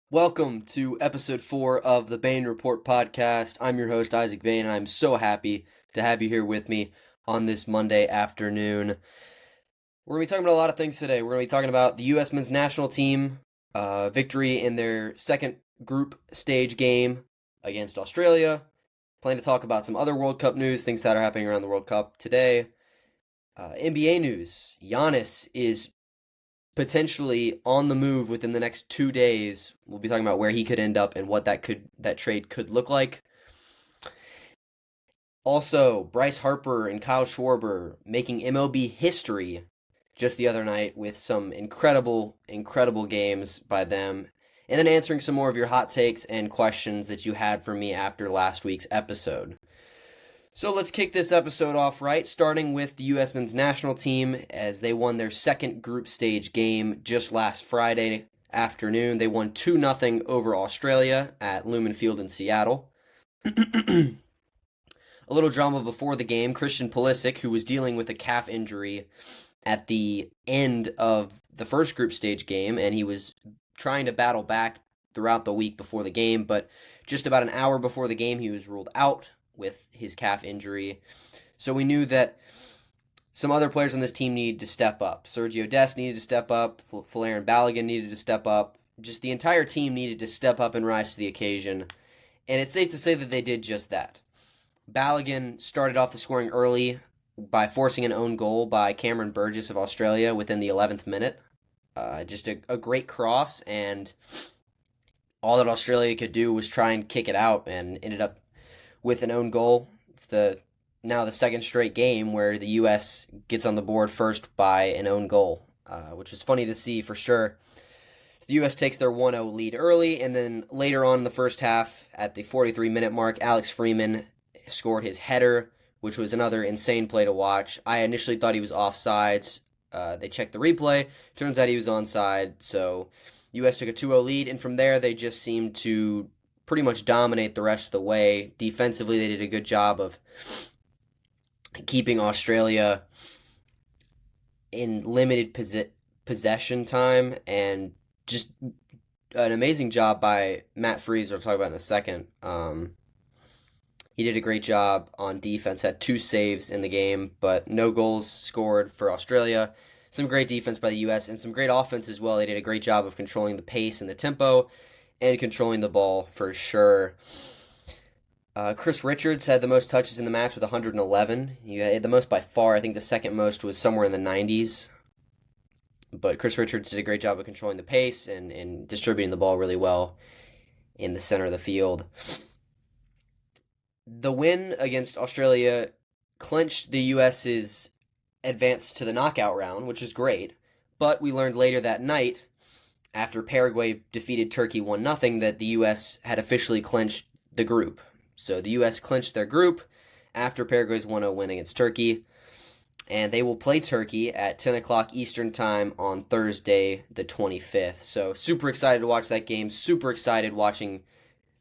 Welcome to episode 4 of the Bain Report Podcast. I'm your host, Isaac Bain, and I'm so happy to have you here with me on this Monday afternoon. We're going to be talking about a lot of things today. We're going to be talking about the U.S. men's national team victory in their second group stage game against Australia. Plan to talk about some other World Cup news, things that are happening around the World Cup today. NBA news. Giannis is potentially on the move within the next 2 days. We'll be talking about where he could end up and what that trade could look like. Also, Bryce Harper and Kyle Schwarber making MLB history just the other night with some incredible games by them. And then answering some more of your hot takes and questions that you had for me after last week's episode. So let's kick this episode off right, starting with the U.S. men's national team as they won their second group stage game just last Friday afternoon. They won 2-0 over Australia at Lumen Field in Seattle. A little drama before the game. Christian Pulisic, who was dealing with a calf injury at the end of the first group stage game, and he was trying to battle back throughout the week before the game, but just about an hour before the game, he was ruled out with his calf injury. So we knew that some other players on this team needed to step up. Sergio Dest needed to step up. Folarin Balogun needed to step up. Just the entire team needed to step up and rise to the occasion. And it's safe to say that they did just that. Balogun started off the scoring early by forcing an own goal by Cameron Burgess of Australia within the 11th minute. Just a great cross, and all that Australia could do was try and kick it out, and ended up with an own goal. It's now the second straight game where the U.S. gets on the board first by an own goal, which is funny to see for sure. The U.S. takes their 1-0 lead early, and then later on in the first half, at the 43-minute mark, Alex Freeman scored his header, which was another insane play to watch. I initially thought he was offsides. They checked the replay. Turns out he was onside, so U.S. took a 2-0 lead, and from there they just seemed to pretty much dominate the rest of the way. Defensively, they did a good job of keeping Australia in limited possession time, and just an amazing job by Matt Freese, I'll talk about in a second. He did a great job on defense, had 2 saves in the game, but no goals scored for Australia. Some great defense by the U.S. and some great offense as well. They did a great job of controlling the pace and the tempo, and controlling the ball for sure. Chris Richards had the most touches in the match with 111. He had the most by far. I think the second most was somewhere in the 90s. But Chris Richards did a great job of controlling the pace and distributing the ball really well in the center of the field. The win against Australia clinched the U.S.'s advance to the knockout round, which is great. But we learned later that night, after Paraguay defeated Turkey 1-0, that the U.S. had officially clinched the group. So the U.S. clinched their group after Paraguay's 1-0 win against Turkey, and they will play Turkey at 10 o'clock Eastern Time on Thursday the 25th. So super excited to watch that game, super excited watching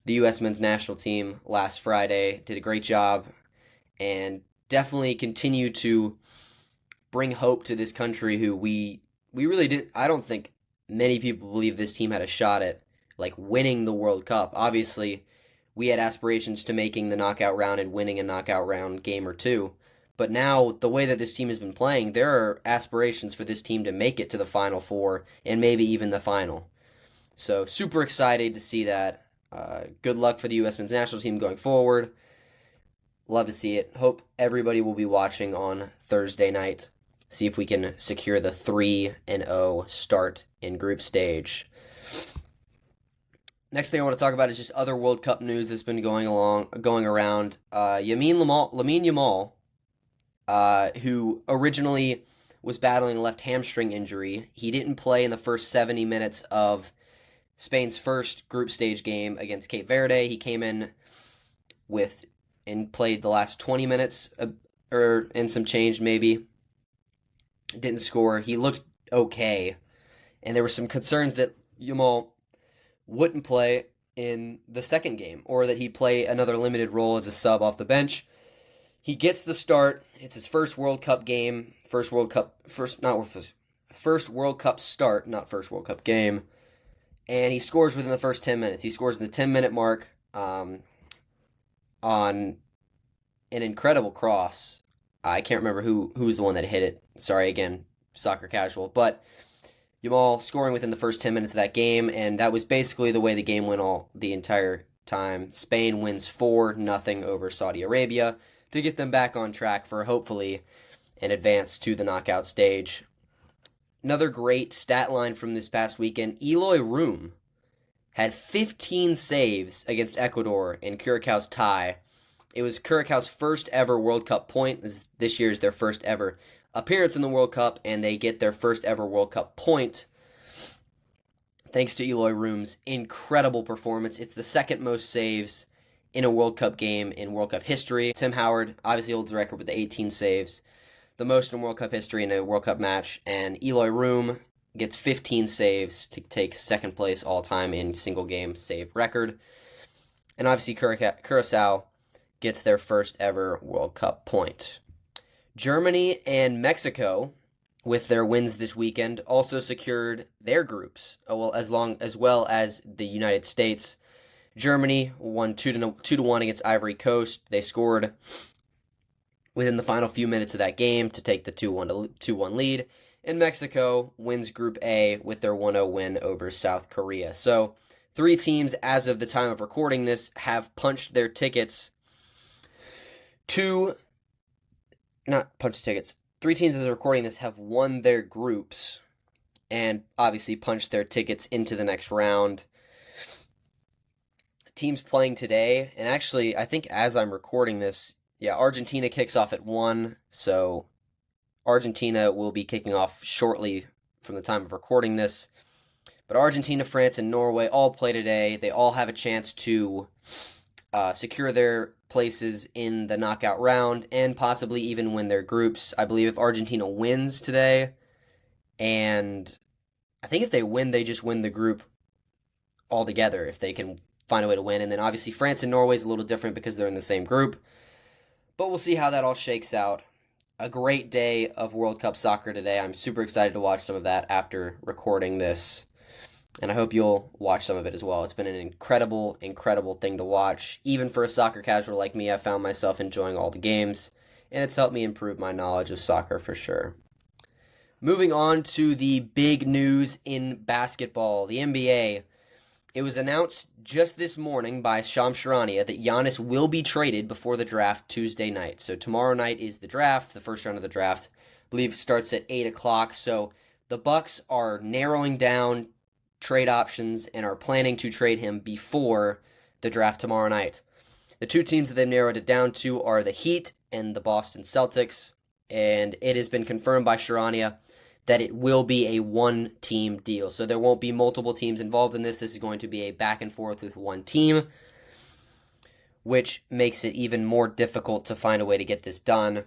the U.S. men's national team last Friday. Did a great job, and definitely continue to bring hope to this country who we really didn't, I don't think many people believe this team had a shot at winning the World Cup. Obviously, we had aspirations to making the knockout round and winning a knockout round game or two. But now, the way that this team has been playing, there are aspirations for this team to make it to the Final Four and maybe even the final. So, super excited to see that. Good luck for the U.S. men's national team going forward. Love to see it. Hope everybody will be watching on Thursday night. See if we can secure the 3-0 start in group stage. Next thing I want to talk about is just other World Cup news that's been going around. Lamine Yamal, who originally was battling a left hamstring injury, he didn't play in the first 70 minutes of Spain's first group stage game against Cape Verde. He came in and played the last 20 minutes, or in some change maybe. Didn't score. He looked okay, and there were some concerns that Yamal wouldn't play in the second game, or that he'd play another limited role as a sub off the bench. He gets the start. It's his first World Cup game, first World Cup start, not first World Cup game, and he scores within the first 10 minutes. He scores in the 10-minute mark on an incredible cross. I can't remember who's the one that hit it. Sorry, again, soccer casual. But Yamal scoring within the first 10 minutes of that game, and that was basically the way the game went all the entire time. Spain wins 4-0 over Saudi Arabia to get them back on track for hopefully an advance to the knockout stage. Another great stat line from this past weekend, Eloy Room had 15 saves against Ecuador in Curaçao's tie. It was Curaçao's first ever World Cup point. This year's their first ever appearance in the World Cup, and they get their first ever World Cup point thanks to Eloy Room's incredible performance. It's the second most saves in a World Cup game in World Cup history. Tim Howard obviously holds the record with the 18 saves, the most in World Cup history in a World Cup match, and Eloy Room gets 15 saves to take second place all-time in single-game save record. And obviously Curaçao gets their first ever World Cup point. Germany and Mexico, with their wins this weekend, also secured their groups, as well as the United States. Germany won 2-1 against Ivory Coast. They scored within the final few minutes of that game to take the 2-1 lead. And Mexico wins Group A with their 1-0 win over South Korea. So 3 teams, as of the time of recording this, have punched their tickets to... Not punched tickets. 3 teams, as of recording this, have won their groups and obviously punched their tickets into the next round. Teams playing today, and actually, I think as I'm recording this, Argentina kicks off at 1, so Argentina will be kicking off shortly from the time of recording this. But Argentina, France, and Norway all play today. They all have a chance to secure their places in the knockout round and possibly even win their groups. I believe if Argentina wins today, and I think if they win, they just win the group altogether if they can find a way to win. And then obviously France and Norway is a little different because they're in the same group. But we'll see how that all shakes out. A great day of World Cup soccer today. I'm super excited to watch some of that after recording this. And I hope you'll watch some of it as well. It's been an incredible, incredible thing to watch. Even for a soccer casual like me, I found myself enjoying all the games. And it's helped me improve my knowledge of soccer for sure. Moving on to the big news in basketball, the NBA. It was announced just this morning by Shams Charania that Giannis will be traded before the draft Tuesday night. So tomorrow night is the draft, the first round of the draft. I believe starts at 8 o'clock. So the Bucks are narrowing down trade options and are planning to trade him before the draft tomorrow night. The 2 teams that they've narrowed it down to are the Heat and the Boston Celtics. And it has been confirmed by Charania that it will be a one-team deal. So there won't be multiple teams involved in this. This is going to be a back and forth with one team, which makes it even more difficult to find a way to get this done.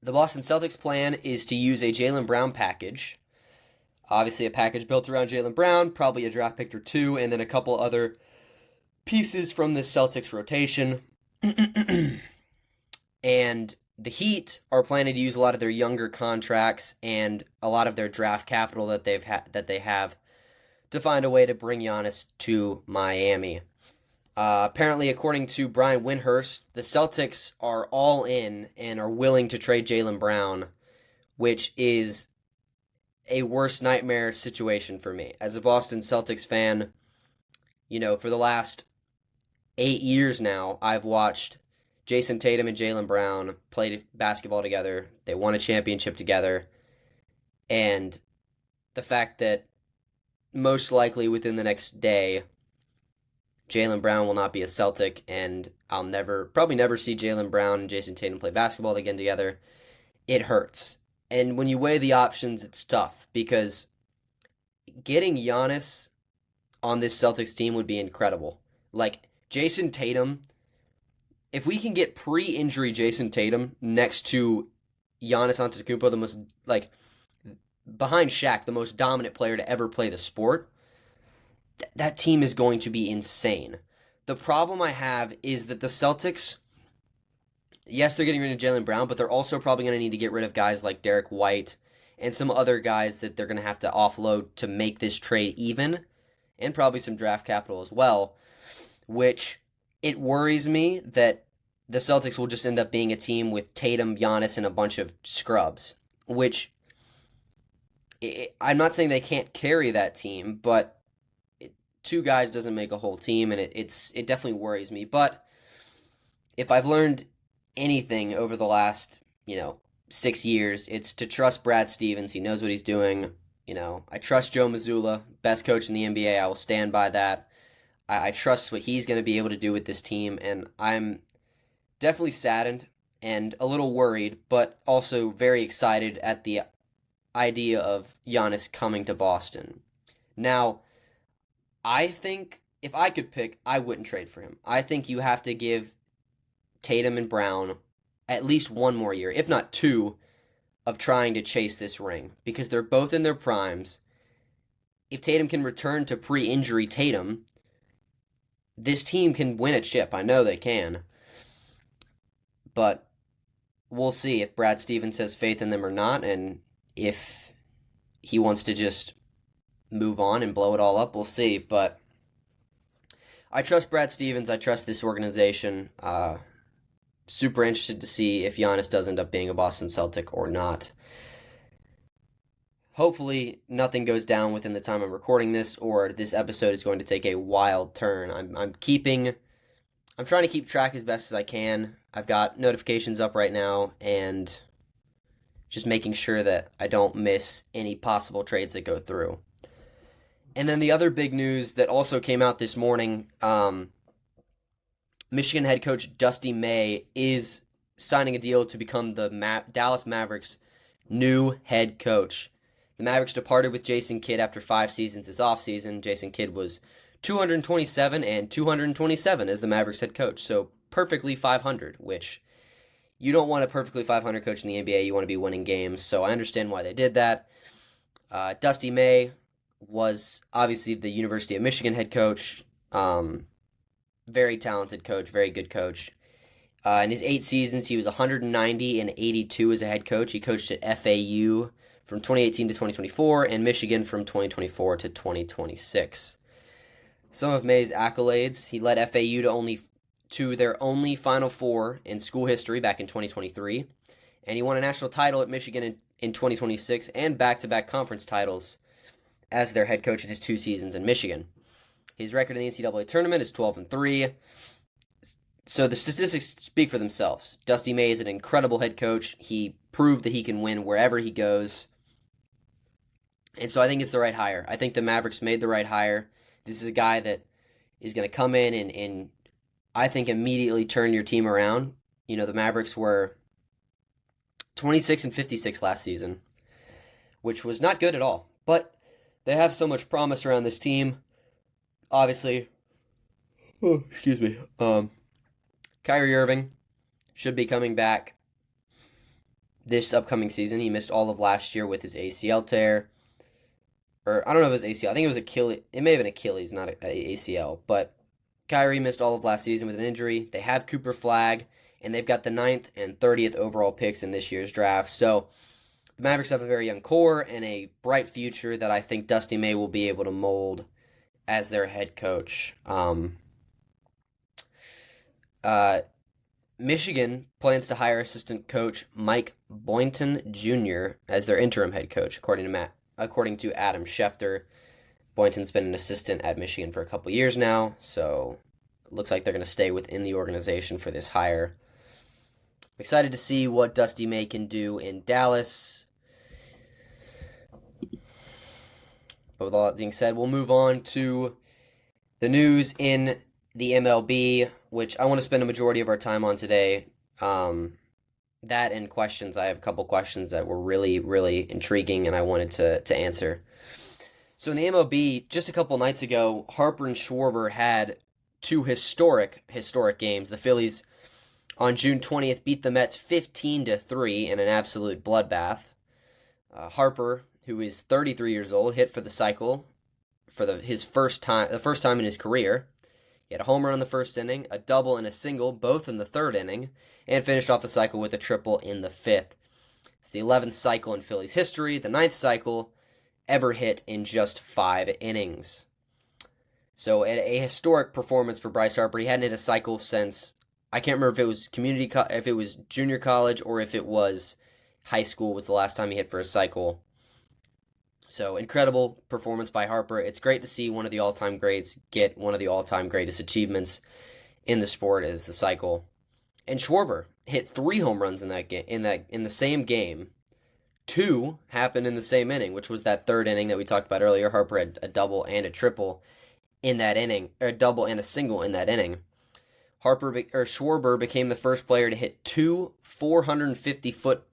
The Boston Celtics plan is to use a Jaylen Brown package. Obviously a package built around Jaylen Brown, probably a draft pick or 2, and then a couple other pieces from the Celtics rotation. And the Heat are planning to use a lot of their younger contracts and a lot of their draft capital that they have to find a way to bring Giannis to Miami. Apparently, according to Brian Windhorst, the Celtics are all in and are willing to trade Jaylen Brown, which is a worst nightmare situation for me. As a Boston Celtics fan, for the last 8 years now, I've watched Jason Tatum and Jaylen Brown played basketball together. They won a championship together. And the fact that most likely within the next day, Jaylen Brown will not be a Celtic, and I'll probably never see Jaylen Brown and Jason Tatum play basketball again together, it hurts. And when you weigh the options, it's tough, because getting Giannis on this Celtics team would be incredible. Like, Jason Tatum, if we can get pre-injury Jason Tatum next to Giannis Antetokounmpo, the most, behind Shaq, the most dominant player to ever play the sport, that team is going to be insane. The problem I have is that the Celtics, yes, they're getting rid of Jaylen Brown, but they're also probably going to need to get rid of guys like Derek White and some other guys that they're going to have to offload to make this trade even. and probably some draft capital as well, which it worries me that the Celtics will just end up being a team with Tatum, Giannis, and a bunch of scrubs, which I'm not saying they can't carry that team, but two guys doesn't make a whole team, and it definitely worries me. But if I've learned anything over the last, 6 years, it's to trust Brad Stevens. He knows what he's doing. I trust Joe Mazzulla, best coach in the NBA. I will stand by that. I trust what he's going to be able to do with this team, and I'm definitely saddened and a little worried, but also very excited at the idea of Giannis coming to Boston. Now, I think if I could pick, I wouldn't trade for him. I think you have to give Tatum and Brown at least one more year, if not two, of trying to chase this ring, because they're both in their primes. If Tatum can return to pre-injury Tatum, this team can win a chip. I know they can. But we'll see if Brad Stevens has faith in them or not, and if he wants to just move on and blow it all up, we'll see. But I trust Brad Stevens. I trust this organization. Super interested to see if Giannis does end up being a Boston Celtic or not. Hopefully, nothing goes down within the time I'm recording this, or this episode is going to take a wild turn. I'm trying to keep track as best as I can. I've got notifications up right now, and just making sure that I don't miss any possible trades that go through. And then the other big news that also came out this morning, Michigan head coach Dusty May is signing a deal to become the Dallas Mavericks' new head coach. The Mavericks departed with Jason Kidd after 5 seasons this offseason. Jason Kidd was 227 and 227 as the Mavericks head coach, so perfectly 500, which you don't want a perfectly 500 coach in the NBA. You want to be winning games, so I understand why they did that. Dusty May was obviously the University of Michigan head coach. Very talented coach, very good coach. In his 8 seasons, he was 190 and 82 as a head coach. He coached at FAU from 2018 to 2024 and Michigan from 2024 to 2026. Some of May's accolades: he led FAU to their only Final Four in school history back in 2023, and he won a national title at Michigan in 2026 and back-to-back conference titles as their head coach in his 2 seasons in Michigan. His record in the NCAA tournament is 12-3. So the statistics speak for themselves. Dusty May is an incredible head coach. He proved that he can win wherever he goes. And so I think it's the right hire. I think the Mavericks made the right hire. This is a guy that is going to come in and I think immediately turn your team around. The Mavericks were 26-56 last season, which was not good at all. But they have so much promise around this team. Obviously, Kyrie Irving should be coming back this upcoming season. He missed all of last year with his ACL tear. Or, I don't know if it was ACL. I think it was Achilles. It may have been Achilles, not ACL. But Kyrie missed all of last season with an injury. They have Cooper Flagg, and they've got the 9th and 30th overall picks in this year's draft. So, the Mavericks have a very young core and a bright future that I think Dusty May will be able to mold as their head coach. Michigan plans to hire assistant coach Mike Boynton Jr. as their interim head coach, according to Adam Schefter. Boynton's been an assistant at Michigan for a couple years now, so it looks like they're going to stay within the organization for this hire. Excited to see what Dusty May can do in Dallas. But with all that being said, we'll move on to the news in the MLB, which I want to spend a majority of our time on today. That and questions. I have a couple questions that were really, really intriguing and I wanted to answer. So in the MLB, just a couple nights ago, Harper and Schwarber had 2 historic games. The Phillies on June 20th beat the Mets 15-3 in an absolute bloodbath. Harper, who is 33 years old, hit for the cycle for the first time in his career. He had a home run in the first inning, a double and a single, both in the 3rd inning, and finished off the cycle with a triple in the 5th. It's the 11th cycle in Phillies history, the 9th cycle ever hit in just 5 innings. So a historic performance for Bryce Harper. He hadn't hit a cycle since, I can't remember if it was if it was junior college or if it was high school was the last time he hit for a cycle. So incredible performance by Harper. It's great to see one of the all-time greats get one of the all-time greatest achievements in the sport as the cycle. And Schwarber hit 3 home runs in that game in the same game. 2 happened in the same inning, which was that third inning that we talked about earlier. Harper had a double and a triple in that inning, or a double and a single in that inning. Schwarber became the first player to hit 2 450-foot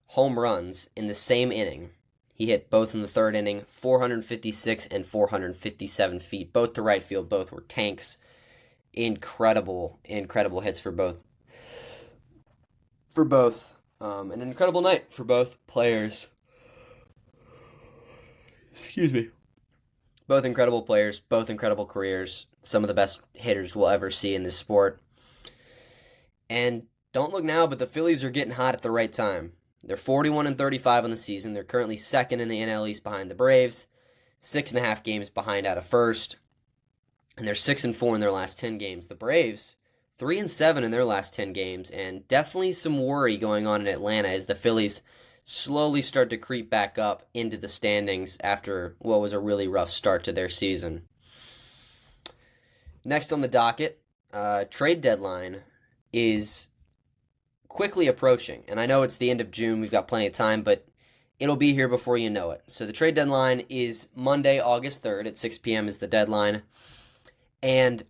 home runs in the same inning. He hit both in the third inning, 456 and 457 feet, both to right field. Both were tanks. Incredible hits for both. An incredible night for both players. Excuse me. Both incredible players, both incredible careers. Some of the best hitters we'll ever see in this sport. And don't look now, but the Phillies are getting hot at the right time. They're 41-35 on the season. They're currently second in the NL East behind the Braves, 6.5 games behind out of first, and they're 6-4 in their last 10 games. The Braves, 3-7 in their last 10 games, and definitely some worry going on in Atlanta as the Phillies slowly start to creep back up into the standings after what was a really rough start to their season. Next on the docket, trade deadline is quickly approaching, and I know it's the end of June, we've got plenty of time, but it'll be here before you know it. So the trade deadline is Monday, August 3rd at 6 p.m. is the deadline, and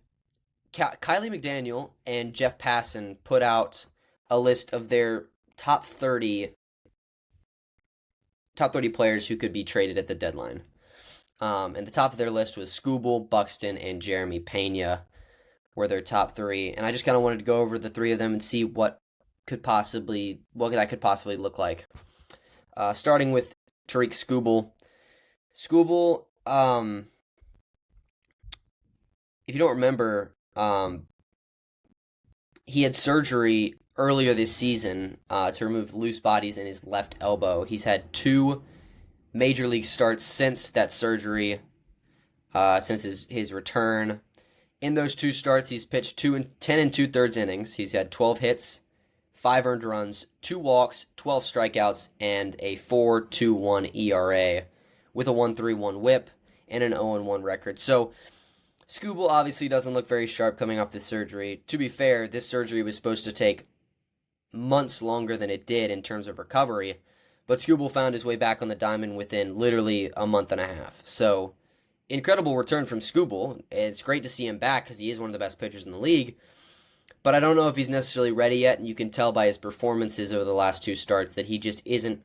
Kylie McDaniel and Jeff Passan put out a list of their top 30 players who could be traded at the deadline. And the top of their list was Skubal, Buxton, and Jeremy Pena were their top 3. And I just kind of wanted to go over the 3 of them and see what that could possibly look like. Starting with Tariq Skubal. Skubal, if you don't remember, he had surgery earlier this season to remove loose bodies in his left elbow. He's had 2 major league starts since that surgery, since his return. In those 2 starts, he's pitched 10 2/3 innings. He's had 12 hits, 5 earned runs, 2 walks, 12 strikeouts, and a 4.21 ERA with a 1.31 WHIP and an 0-1 record. So Skubal obviously doesn't look very sharp coming off this surgery. To be fair, this surgery was supposed to take months longer than it did in terms of recovery, but Skubal found his way back on the diamond within literally a month and a half. So, incredible return from Skubal. It's great to see him back because he is one of the best pitchers in the league, but I don't know if he's necessarily ready yet, and you can tell by his performances over the last 2 starts that he just isn't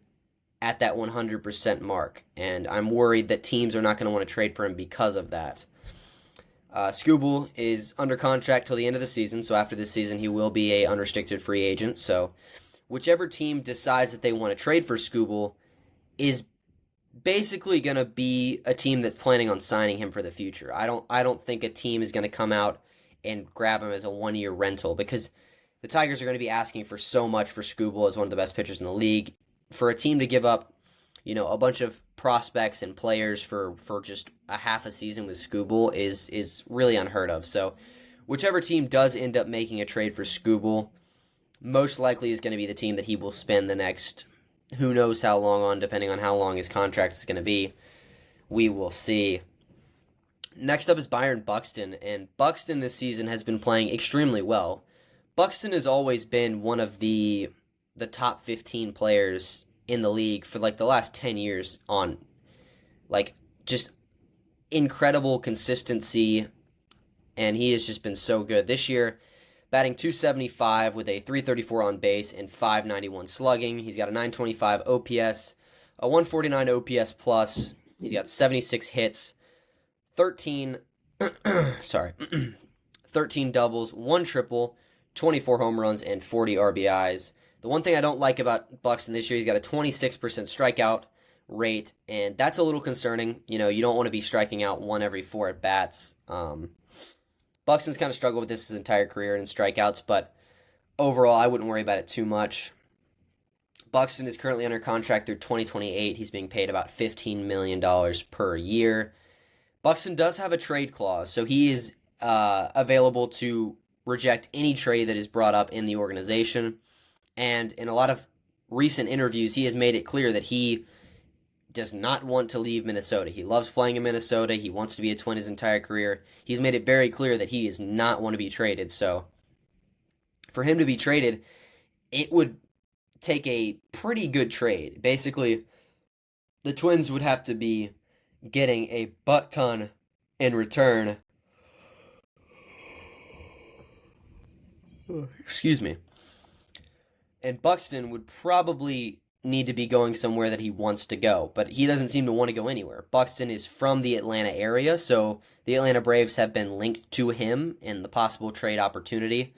at that 100% mark, and I'm worried that teams are not going to want to trade for him because of that. Skubal is under contract till the end of the season, so after this season he will be a unrestricted free agent. So whichever team decides that they want to trade for Skubal is basically going to be a team that's planning on signing him for the future. I don't think a team is going to come out and grab him as a 1-year rental because the Tigers are going to be asking for so much for Skubal as one of the best pitchers in the league. For a team to give up, a bunch of prospects and players for just a half a season with Skubal is really unheard of. So whichever team does end up making a trade for Skubal, most likely is going to be the team that he will spend the next who knows how long on, depending on how long his contract is going to be. We will see. Next up is Byron Buxton, and Buxton this season has been playing extremely well. Buxton has always been one of the top 15 players in the league for the last 10 years on just incredible consistency, and he has just been so good. This year, batting .275 with a .334 on base and .591 slugging. He's got a .925 OPS, a .149 OPS plus. He's got 76 hits, 13 doubles, 1 triple, 24 home runs, and 40 RBIs. The one thing I don't like about Buxton this year, he's got a 26% strikeout rate, and that's a little concerning. You don't want to be striking out 1 every 4 at bats. Buxton's kind of struggled with this his entire career in strikeouts, but overall, I wouldn't worry about it too much. Buxton is currently under contract through 2028. He's being paid about $15 million per year. Buxton does have a trade clause, so he is available to reject any trade that is brought up in the organization. And in a lot of recent interviews, he has made it clear that he does not want to leave Minnesota. He loves playing in Minnesota. He wants to be a Twin his entire career. He's made it very clear that he does not want to be traded. So for him to be traded, it would take a pretty good trade. Basically, the Twins would have to be getting a butt ton in return. Excuse me. And Buxton would probably need to be going somewhere that he wants to go, but he doesn't seem to want to go anywhere. Buxton is from the Atlanta area, so the Atlanta Braves have been linked to him in the possible trade opportunity.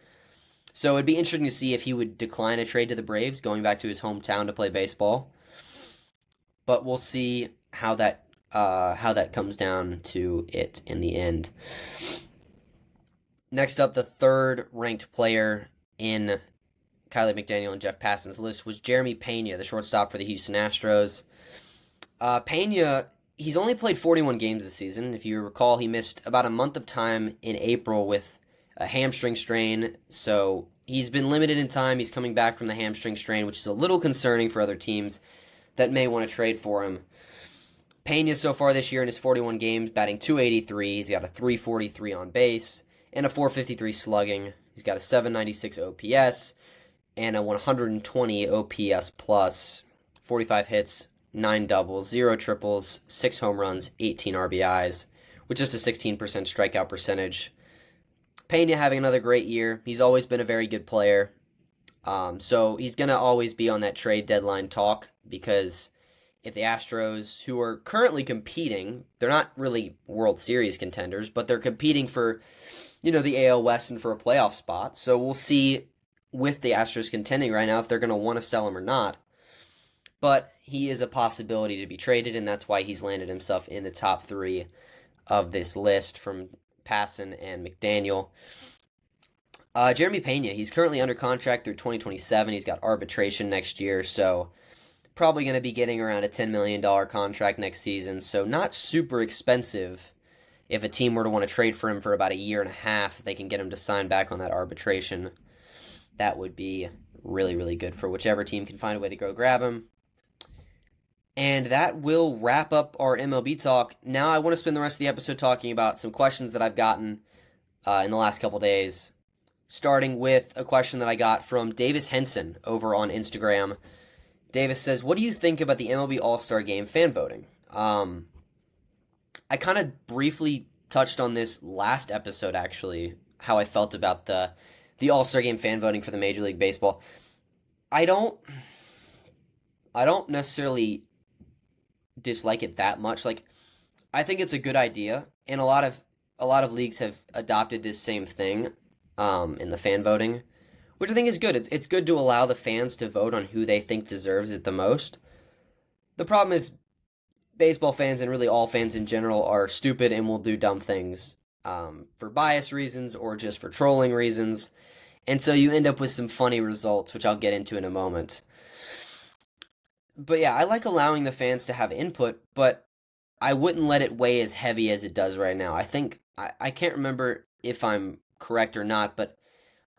So it'd be interesting to see if he would decline a trade to the Braves, going back to his hometown to play baseball. But we'll see how that comes down to it in the end. Next up, the third ranked player in Kylie McDaniel and Jeff Passan's list was Jeremy Pena, the shortstop for the Houston Astros. Pena, he's only played 41 games this season. If you recall, he missed about a month of time in April with a hamstring strain, so he's been limited in time. He's coming back from the hamstring strain, which is a little concerning for other teams that may want to trade for him. Pena so far this year in his 41 games, batting .283. He's got a .343 on base and a .453 slugging. He's got a .796 OPS and a 120 OPS plus, 45 hits, 9 doubles, 0 triples, 6 home runs, 18 RBIs, with just a 16% strikeout percentage. Pena having another great year. He's always been a very good player. So he's going to always be on that trade deadline talk, because if the Astros, who are currently competing, they're not really World Series contenders, but they're competing for, the AL West and for a playoff spot. So we'll see with the Astros contending right now if they're going to want to sell him or not. But he is a possibility to be traded, and that's why he's landed himself in the top 3 of this list from Passan and McDaniel. Jeremy Pena, he's currently under contract through 2027. He's got arbitration next year, so probably going to be getting around a $10 million contract next season, so not super expensive. If a team were to want to trade for him for about a year and a half, they can get him to sign back on that arbitration. That would be really, really good for whichever team can find a way to go grab him. And that will wrap up our MLB talk. Now I want to spend the rest of the episode talking about some questions that I've gotten in the last couple days, starting with a question that I got from Davis Henson over on Instagram. Davis says, what do you think about the MLB All-Star Game fan voting? I kind of briefly touched on this last episode, actually, how I felt about the All-Star Game fan voting for the Major League Baseball. I don't necessarily dislike it that much. Like, I think it's a good idea, and a lot of leagues have adopted this same thing in the fan voting, which I think is good. It's good to allow the fans to vote on who they think deserves it the most. The problem is baseball fans, and really all fans in general, are stupid and will do dumb things for bias reasons or just for trolling reasons. And so you end up with some funny results, which I'll get into in a moment. But yeah, I like allowing the fans to have input, but I wouldn't let it weigh as heavy as it does right now. I think, I can't remember if I'm correct or not, but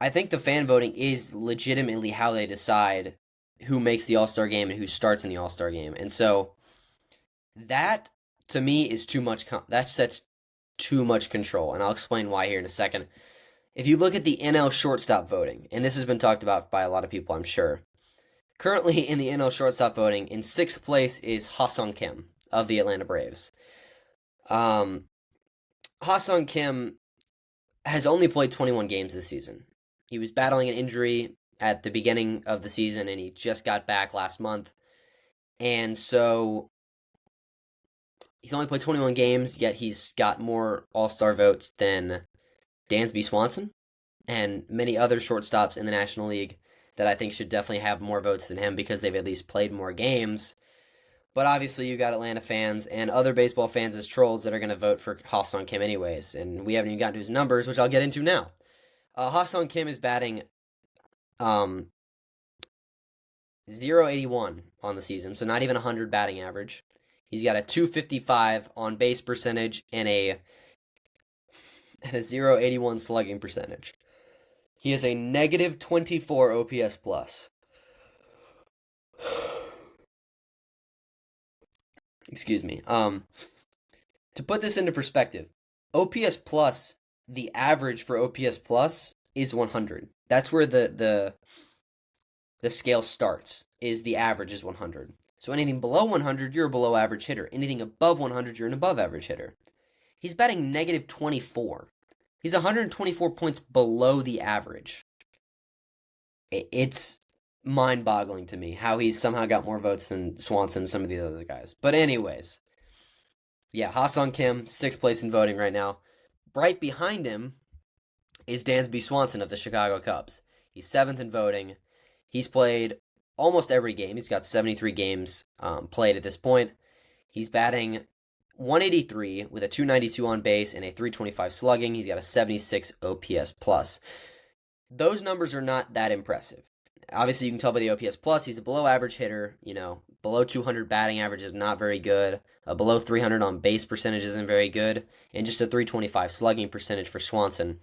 I think the fan voting is legitimately how they decide who makes the All-Star Game and who starts in the All-Star Game. And so that, to me, is too much. That sets too much control, and I'll explain why here in a second. If you look at the NL shortstop voting, and this has been talked about by a lot of people, I'm sure. Currently in the NL shortstop voting, in 6th place is Ha-Seong Kim of the Atlanta Braves. Ha-Seong Kim has only played 21 games this season. He was battling an injury at the beginning of the season, and he just got back last month. And so he's only played 21 games, yet he's got more All-Star votes than Dansby Swanson and many other shortstops in the National League that I think should definitely have more votes than him because they've at least played more games. But obviously you got Atlanta fans and other baseball fans as trolls that are going to vote for Ha-Seong Kim anyways, and we haven't even gotten to his numbers, which I'll get into now. Ha-Seong Kim is batting .081 on the season, so not even 100 batting average. He's got a 255 on base percentage and a 0.81 slugging percentage. He is a negative 24 OPS plus. Excuse me. To put this into perspective, OPS plus, the average for OPS plus is 100. That's where the scale starts, is the average is 100. So anything below 100, you're a below average hitter. Anything above 100, you're an above average hitter. He's batting negative 24. He's 124 points below the average. It's mind-boggling to me how he's somehow got more votes than Swanson and some of the other guys. But anyways, yeah, Ha-Seong Kim, 6th place in voting right now. Right behind him is Dansby Swanson of the Chicago Cubs. He's 7th in voting. He's played almost every game. He's got 73 games played at this point. He's batting 183 with a 292 on base and a 325 slugging. He's got a 76 OPS plus. Those numbers are not that impressive. Obviously, you can tell by the OPS plus, he's a below average hitter. Below 200 batting average is not very good. Below 300 on base percentage isn't very good. And just a 325 slugging percentage for Swanson.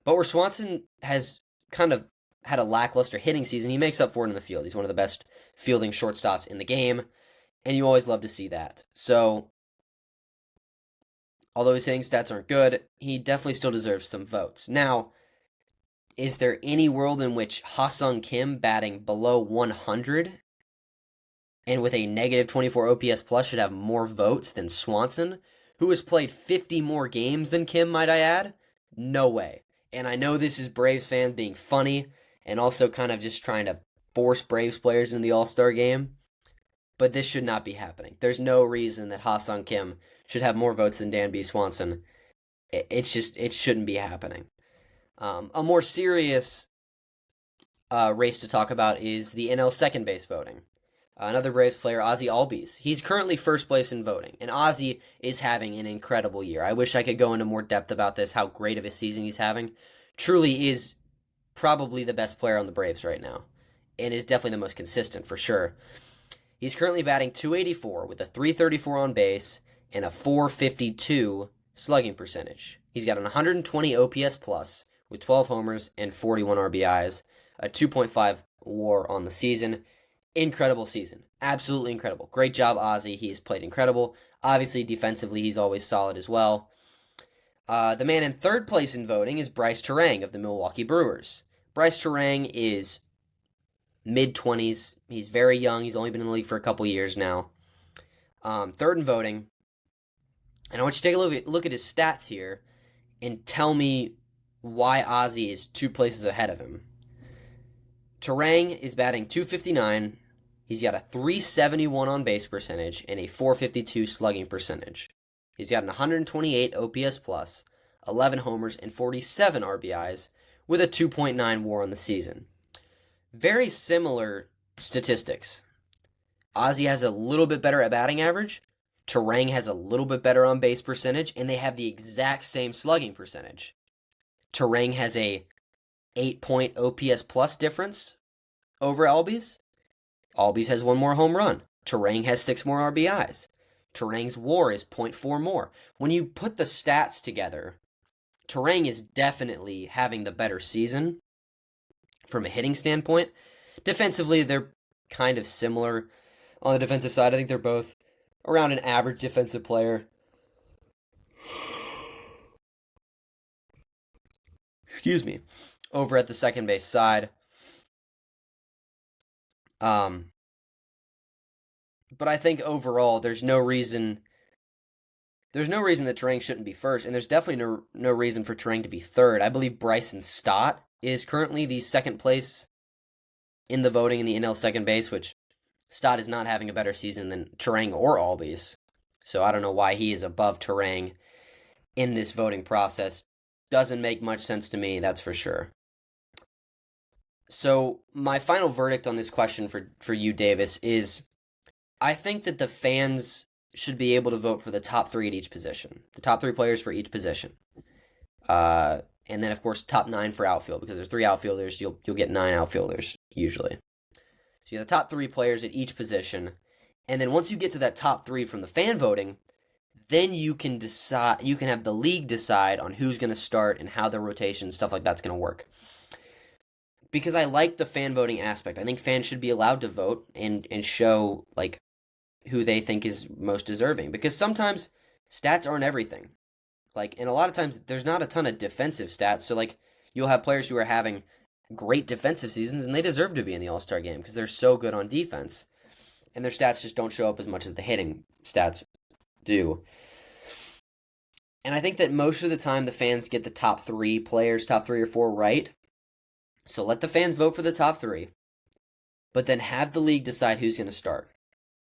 But where Swanson has kind of had a lackluster hitting season, he makes up for it in the field. He's one of the best fielding shortstops in the game. And you always love to see that. So, although his hitting stats aren't good, he definitely still deserves some votes. Now, is there any world in which Ha-Seong Kim batting below 100 and with a negative 24 OPS plus should have more votes than Swanson, who has played 50 more games than Kim, might I add? No way. And I know this is Braves fans being funny and also kind of just trying to force Braves players into the All-Star game, but this should not be happening. There's no reason that Ha-Seong Kim should have more votes than Dansby Swanson. It shouldn't be happening. A more serious race to talk about is the NL second base voting. Another Braves player, Ozzie Albies. He's currently first place in voting, and Ozzie is having an incredible year. I wish I could go into more depth about this, how great of a season he's having. Truly is probably the best player on the Braves right now, and is definitely the most consistent for sure. He's currently batting 284 with a 334 on base and a 452 slugging percentage. He's got an 120 OPS plus with 12 homers and 41 RBIs, a 2.5 WAR on the season. Incredible season. Absolutely incredible. Great job, Ozzie. He's played incredible. Obviously, defensively, he's always solid as well. The man in third place in voting is Bryce Terang of the Milwaukee Brewers. Bryce Terang is mid-20s. He's very young. He's only been in the league for a couple years now. Third in voting. And I want you to take a look at his stats here and tell me why Ozzie is 2 places ahead of him. Terang is batting 259. He's got a 371 on base percentage and a 452 slugging percentage. He's got an 128 OPS plus, 11 homers, and 47 RBIs with a 2.9 WAR on the season. Very similar statistics. Ozzie has a little bit better at batting average. Terang has a little bit better on base percentage, and they have the exact same slugging percentage. Terang has a 8-point OPS plus difference over Albies. Albies has 1 more home run. Terang has 6 more RBIs. Terang's WAR is 0.4 more. When you put the stats together, Terang is definitely having the better season from a hitting standpoint. Defensively, they're kind of similar. On the defensive side, I think they're both around an average defensive player. Excuse me. Over at the second base side. But I think overall, there's no reason that Terang shouldn't be first, and there's definitely no reason for Terang to be third. I believe Bryson Stott is currently the second place in the voting in the NL second base, which Stott is not having a better season than Terang or Albies. So I don't know why he is above Terang in this voting process. Doesn't make much sense to me, that's for sure. So my final verdict on this question for you, Davis, is I think that the fans should be able to vote for the top 3 at each position. The top 3 players for each position. And then, of course, top 9 for outfield, because there's 3 outfielders. You'll get 9 outfielders, usually. So you have the top 3 players at each position, And then once you get to that top 3 from the fan voting, then you can decide, you can have the league decide on who's going to start and how the rotation, stuff like that's going to work. Because I like the fan voting aspect. I think fans should be allowed to vote and show like who they think is most deserving. Because sometimes stats aren't everything. Like, and a lot of times there's not a ton of defensive stats. So like you'll have players who are having great defensive seasons and they deserve to be in the All-Star game because they're so good on defense. And their stats just don't show up as much as the hitting stats do. And I think that most of the time the fans get the top 3 players, top 3 or 4 right. So let the fans vote for the top 3. But then have the league decide who's going to start.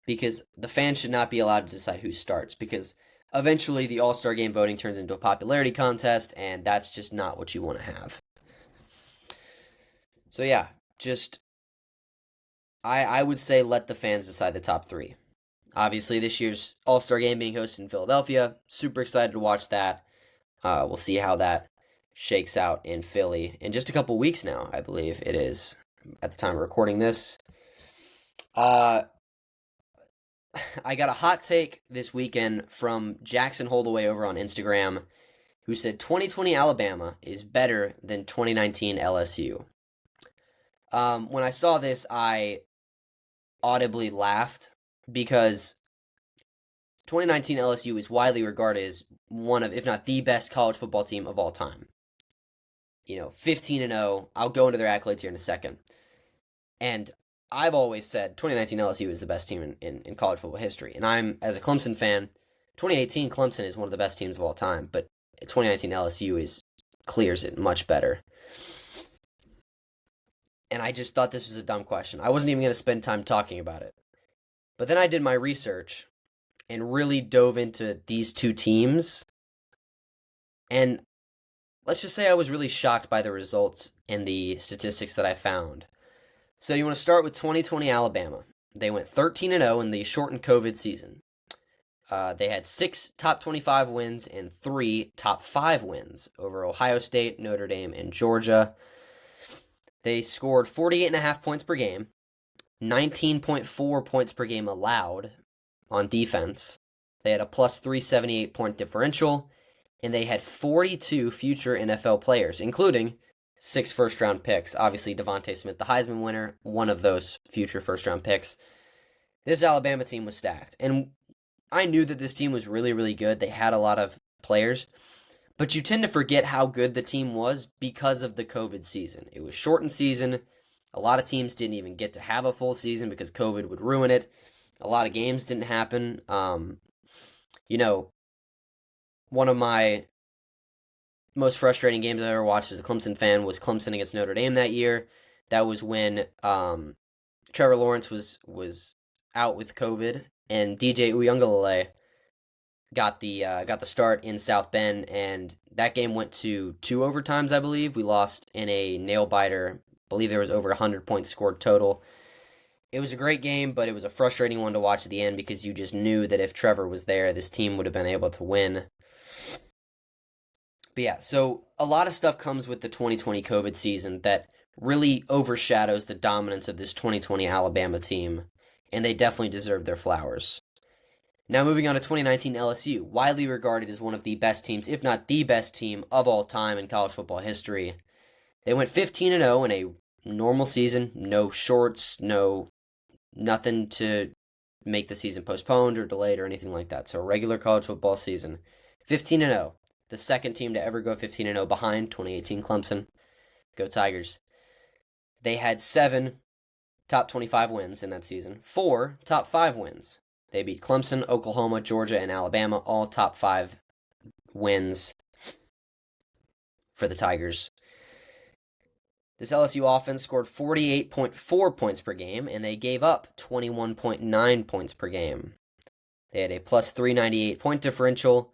Because the fans should not be allowed to decide who starts. Because eventually the All-Star game voting turns into a popularity contest. And that's just not what you want to have. So yeah, just I would say let the fans decide the top 3. Obviously, this year's All-Star game being hosted in Philadelphia. Super excited to watch that. We'll see how that shakes out in Philly in just a couple weeks now, I believe it is, at the time of recording this. I got a hot take this weekend from Jackson Holdaway over on Instagram, who said 2020 Alabama is better than 2019 LSU. When I saw this, I audibly laughed because 2019 LSU is widely regarded as one of, if not the best college football team of all time. 15-0. I'll go into their accolades here in a second. And I've always said 2019 LSU is the best team in college football history. And I'm, as a Clemson fan, 2018 Clemson is one of the best teams of all time, but 2019 LSU clears it much better. And I just thought this was a dumb question. I wasn't even going to spend time talking about it. But then I did my research and really dove into these two teams. And let's just say I was really shocked by the results and the statistics that I found. So you want to start with 2020 Alabama. They went 13-0 in the shortened COVID season. They had 6 top 25 wins and 3 top 5 wins over Ohio State, Notre Dame, and Georgia. They scored 48.5 points per game, 19.4 points per game allowed on defense. They had a plus 378 point differential, and they had 42 future NFL players, including 6 first-round picks. Obviously, Devontae Smith, the Heisman winner, one of those future first-round picks. This Alabama team was stacked, and I knew that this team was really, really good. They had a lot of players, but you tend to forget how good the team was because of the COVID season. It was shortened season. A lot of teams didn't even get to have a full season because COVID would ruin it. A lot of games didn't happen. One of my most frustrating games I ever watched as a Clemson fan was Clemson against Notre Dame that year. That was when Trevor Lawrence was out with COVID, and DJ Uiagalelei got the start in South Bend, and that game went to 2 overtimes, I believe. We lost in a nail-biter. I believe there was over 100 points scored total. It was a great game, but it was a frustrating one to watch at the end because you just knew that if Trevor was there, this team would have been able to win. But yeah, so a lot of stuff comes with the 2020 COVID season that really overshadows the dominance of this 2020 Alabama team, and they definitely deserve their flowers. Now moving on to 2019 LSU, widely regarded as one of the best teams, if not the best team of all time in college football history. They went 15-0 in a normal season, no shorts, nothing to make the season postponed or delayed or anything like that. So a regular college football season, 15-0. The second team to ever go 15-0 behind 2018 Clemson. Go Tigers. They had 7 top 25 wins in that season, 4 top 5 wins. They beat Clemson, Oklahoma, Georgia, and Alabama, all top 5 wins for the Tigers. This LSU offense scored 48.4 points per game, and they gave up 21.9 points per game. They had a plus 398 point differential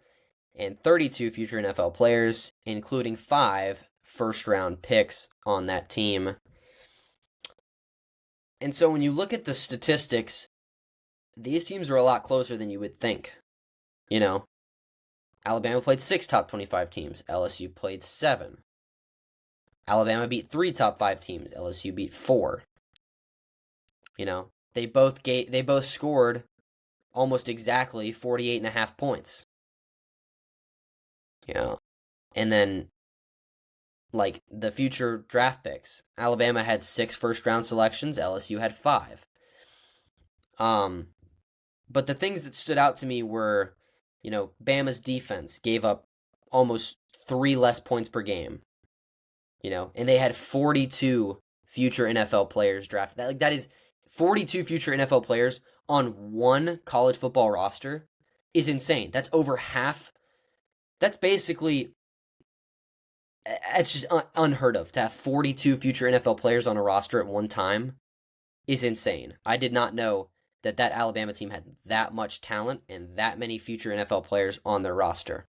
and 32 future NFL players, including 5 first-round picks on that team. And so when you look at the statistics, these teams are a lot closer than you would think. Alabama played 6 top 25 teams. LSU played 7. Alabama beat 3 top 5 teams. LSU beat 4. They both scored almost exactly 48.5 points. And then like the future draft picks. Alabama had 6 first-round selections, LSU had 5. But the things that stood out to me were, Bama's defense gave up almost 3 less points per game. And they had 42 future NFL players drafted. That is 42 future NFL players on one college football roster is insane. That's over half. That's basically, it's just unheard of to have 42 future NFL players on a roster at one time is insane. I did not know that Alabama team had that much talent and that many future NFL players on their roster.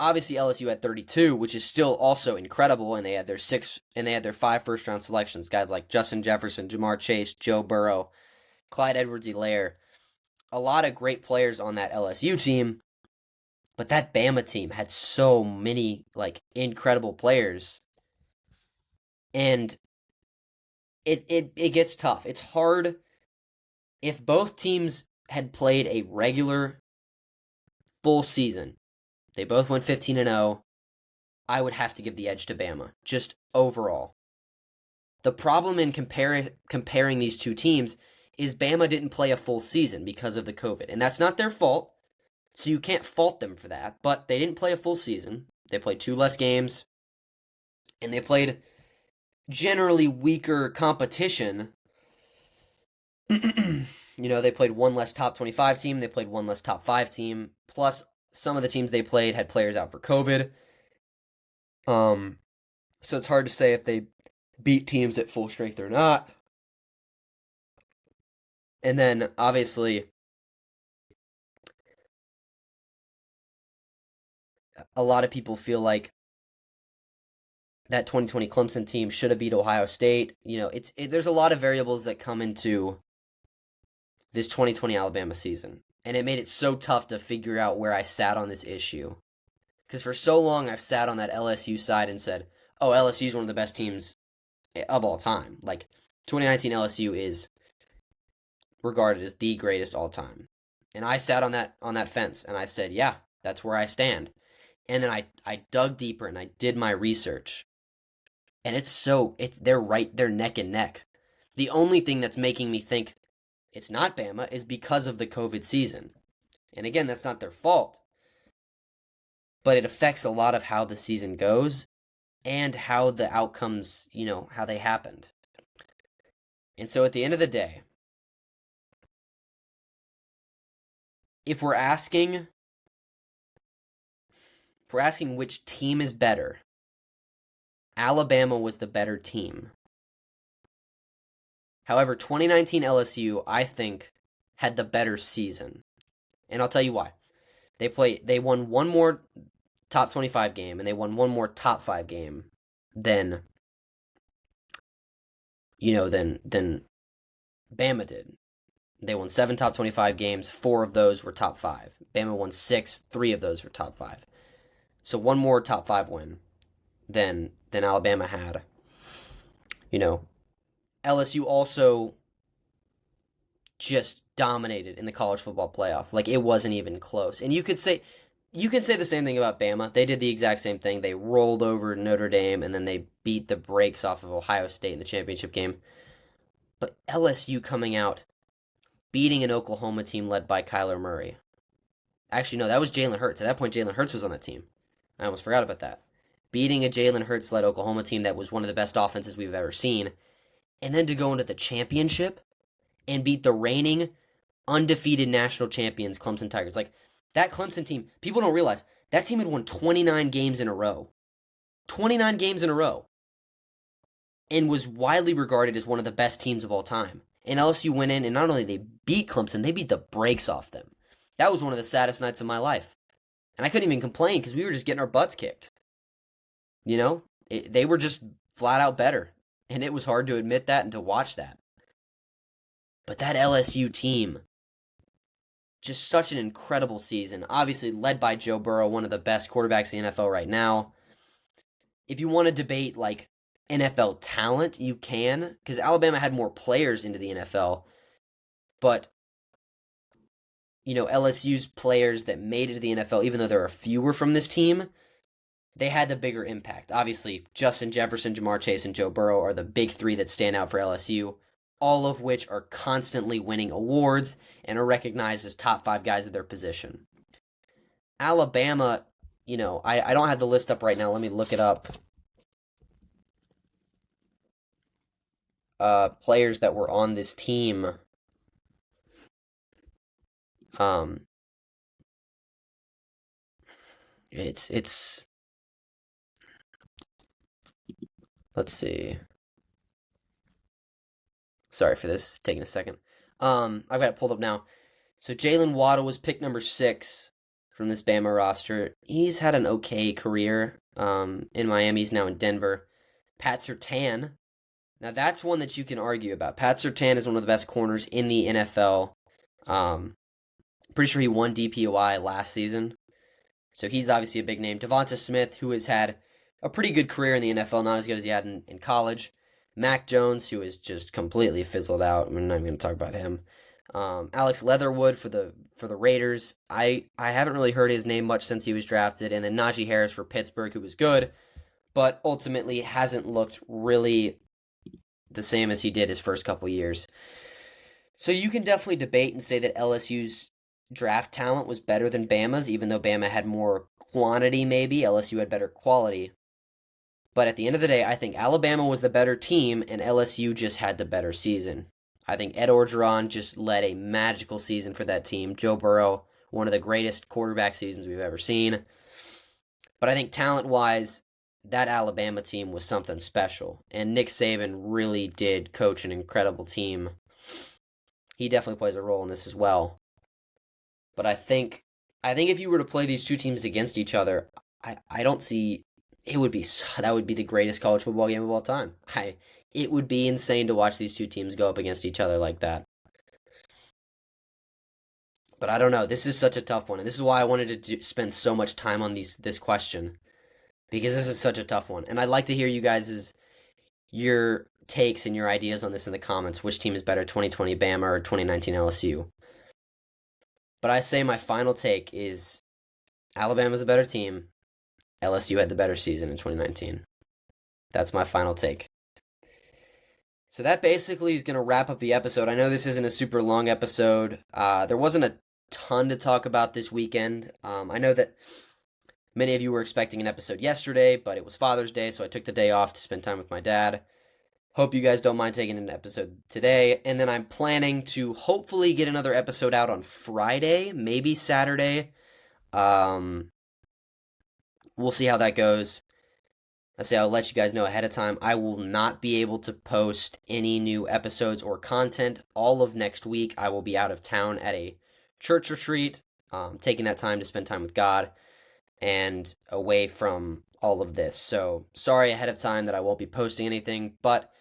Obviously, LSU had 32, which is still also incredible, and they had their 5 first-round selections, guys like Justin Jefferson, Jamar Chase, Joe Burrow, Clyde Edwards-Helaire. A lot of great players on that LSU team, but that Bama team had so many incredible players, and it gets tough. It's hard if both teams had played a regular full season. They both went 15-0. I would have to give the edge to Bama, just overall. The problem in comparing these two teams is Bama didn't play a full season because of the COVID, and that's not their fault, so you can't fault them for that, but they didn't play a full season. They played 2 less games, and they played generally weaker competition. They played 1 less top 25 team, they played 1 less top 5 team, plus some of the teams they played had players out for COVID. So it's hard to say if they beat teams at full strength or not. And then, obviously, a lot of people feel like that 2020 Clemson team should have beat Ohio State. There's a lot of variables that come into this 2020 Alabama season. And it made it so tough to figure out where I sat on this issue. Because for so long, I've sat on that LSU side and said, oh, LSU is one of the best teams of all time. 2019 LSU is regarded as the greatest all time. And I sat on that fence, and I said, yeah, that's where I stand. And then I dug deeper, and I did my research. And they're neck and neck. The only thing that's making me think it's not Bama is because of the COVID season. And again, that's not their fault. But it affects a lot of how the season goes and how the outcomes, how they happened. And so at the end of the day, if we're asking which team is better, Alabama was the better team. However, 2019 LSU, I think, had the better season. And I'll tell you why. They won one more top 25 game, and they won one more top 5 game than Bama did. They won 7 top 25 games, 4 of those were top 5. Bama won 6, 3 of those were top 5. So one more top 5 win than Alabama had. LSU also just dominated in the college football playoff. It wasn't even close. And you can say the same thing about Bama. They did the exact same thing. They rolled over Notre Dame, and then they beat the brakes off of Ohio State in the championship game. But LSU coming out, beating an Oklahoma team led by Kyler Murray. Actually, no, that was Jalen Hurts. At that point, Jalen Hurts was on that team. I almost forgot about that. Beating a Jalen Hurts-led Oklahoma team that was one of the best offenses we've ever seen. And then to go into the championship and beat the reigning, undefeated national champions, Clemson Tigers. That Clemson team, people don't realize, that team had won 29 games in a row. 29 games in a row. And was widely regarded as one of the best teams of all time. And LSU went in, and not only they beat Clemson, they beat the brakes off them. That was one of the saddest nights of my life. And I couldn't even complain because we were just getting our butts kicked. They were just flat out better. And it was hard to admit that and to watch that. But that LSU team, just such an incredible season. Obviously led by Joe Burrow, one of the best quarterbacks in the NFL right now. If you want to debate, NFL talent, you can, because Alabama had more players into the NFL, but LSU's players that made it to the NFL, even though there are fewer from this team, they had the bigger impact. Obviously, Justin Jefferson, Jamar Chase, and Joe Burrow are the big three that stand out for LSU, all of which are constantly winning awards and are recognized as top 5 guys at their position. Alabama, I don't have the list up right now. Let me look it up. Players that were on this team. It's let's see. Sorry for this, it's taking a second. I've got it pulled up now. So Jalen Waddle was pick number 6 from this Bama roster. He's had an okay career in Miami. He's now in Denver. Pat Surtain. Now that's one that you can argue about. Pat Surtain is one of the best corners in the NFL. Pretty sure he won DPOI last season. So he's obviously a big name. Devonta Smith, who has had a pretty good career in the NFL, not as good as he had in college. Mac Jones, who is just completely fizzled out. I'm not even going to talk about him. Alex Leatherwood for the Raiders. I haven't really heard his name much since he was drafted. And then Najee Harris for Pittsburgh, who was good, but ultimately hasn't looked really the same as he did his first couple years. So you can definitely debate and say that LSU's draft talent was better than Bama's, even though Bama had more quantity maybe. LSU had better quality. But at the end of the day, I think Alabama was the better team, and LSU just had the better season. I think Ed Orgeron just led a magical season for that team. Joe Burrow, one of the greatest quarterback seasons we've ever seen. But I think talent-wise, that Alabama team was something special. And Nick Saban really did coach an incredible team. He definitely plays a role in this as well. But I think if you were to play these two teams against each other, I don't see that would be the greatest college football game of all time. It would be insane to watch these two teams go up against each other like that. But I don't know. This is such a tough one, and this is why I wanted to spend so much time on this question, because this is such a tough one, and I'd like to hear your takes and your ideas on this in the comments. Which team is better, 2020 Bama or 2019 LSU? But I say my final take is Alabama's a better team. LSU had the better season in 2019. That's my final take. So that basically is going to wrap up the episode. I know this isn't a super long episode. There wasn't a ton to talk about this weekend. I know that many of you were expecting an episode yesterday, but it was Father's Day, so I took the day off to spend time with my dad. Hope you guys don't mind taking an episode today. And then I'm planning to hopefully get another episode out on Friday, maybe Saturday. We'll see how that goes. I'll let you guys know ahead of time. I will not be able to post any new episodes or content all of next week. I will be out of town at a church retreat, taking that time to spend time with God and away from all of this. So sorry ahead of time that I won't be posting anything, but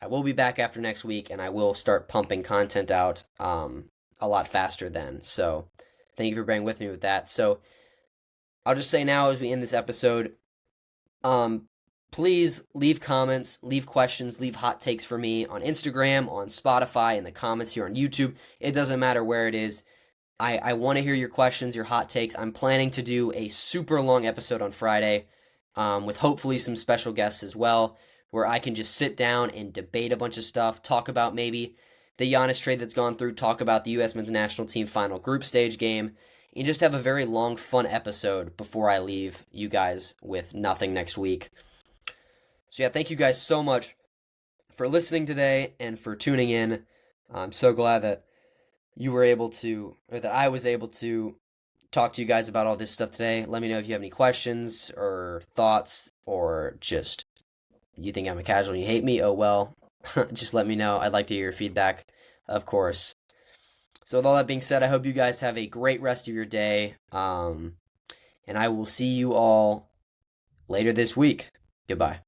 I will be back after next week, and I will start pumping content out a lot faster then. So thank you for bearing with me with that. So I'll just say now as we end this episode, please leave comments, leave questions, leave hot takes for me on Instagram, on Spotify, in the comments here on YouTube. It doesn't matter where it is. I want to hear your questions, your hot takes. I'm planning to do a super long episode on Friday with hopefully some special guests as well, where I can just sit down and debate a bunch of stuff, talk about maybe the Giannis trade that's gone through, talk about the U.S. men's national team final group stage game, and just have a very long, fun episode before I leave you guys with nothing next week. So yeah, thank you guys so much for listening today and for tuning in. I'm so glad that I was able to talk to you guys about all this stuff today. Let me know if you have any questions or thoughts, or just you think I'm a casual and you hate me. Oh well, just let me know. I'd like to hear your feedback, of course. So with all that being said, I hope you guys have a great rest of your day. And I will see you all later this week. Goodbye.